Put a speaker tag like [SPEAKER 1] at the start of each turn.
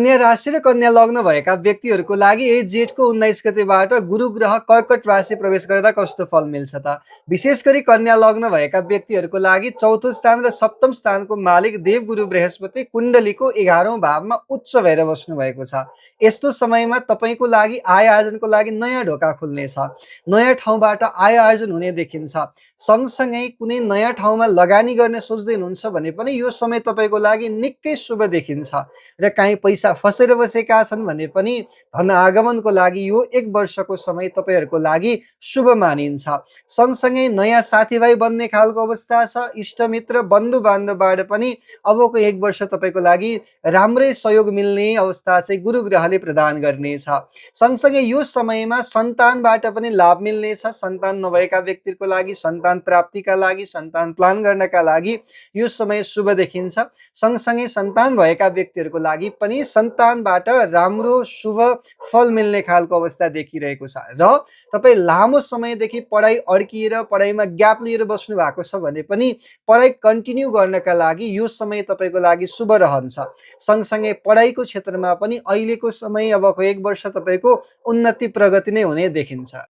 [SPEAKER 1] कन्या राशि र कन्या लग्न भएका व्यक्तिहरूको लागि यही जेठको 19 गतेबाट गुरु ग्रह कर्कट राशि प्रवेश गर्दा कस्तो फल मिल्छ त? विशेष गरी कन्या लग्न भएका व्यक्तिहरूको लागि चौथो स्थान र सप्तम स्थानको मालिक देवगुरु बृहस्पति कुण्डलीको 11औं भावमा उच्च भएर बस्नु भएको छ। यस्तो समयमा तपाईँको लागि आय आर्जनको लागि नयाँ ढोका खुल्नेछ। नयाँ ठाउँबाट आय आर्जन हुने देखिन्छ। सँगसँगै कुनै नयाँ ठाउँमा लगानी गर्ने सोच्दै हुनुहुन्छ भने पनि यो समय तपाईँको लागि निकै शुभ देखिन्छ। र काहीँ पैसा फसेर बसेका छन् भने पनि धन आगमनको लागि यो 1 वर्षको समय तपाईँहरूको लागि शुभ मानिन्छ। सँगसँगै नयाँ साथीभाइ बन्ने खालको अवस्था छ। इष्टमित्र बन्धु बान्धवबाट पनि अबको 1 वर्ष तपाईँको लागि राम्रै सहयोग मिल्ने अवस्था चाहिँ गुरु ग्रहले प्रदान गर्नेछ। सँगसँगै यो समयमा सन्तानबाट पनि लाभ मिल्नेछ। सन्तान नभएका व्यक्तिको लागि सन्तान प्राप्तिका लागि, सन्तान प्लान गर्नका लागि यो समय शुभ देखिन्छ। सँगसँगै सन्तान भएका व्यक्तिहरूको लागि पनि सन्तानबाट राम्रो शुभ फल मिल्ने खालको अवस्था देखिरहेको छ। र तपाईँ लामो समयदेखि पढाइ अड्किएर पढाइमा ग्याप लिएर बस्नु भएको छ भने पनि पढाइ कन्टिन्यू गर्नका लागि यो समय तपाईँको लागि शुभ रहन्छ। सँगसँगै पढाइको क्षेत्रमा पनि अहिलेको समय अबको 1 वर्ष तपाईँको उन्नति प्रगति नै हुने देखिन्छ।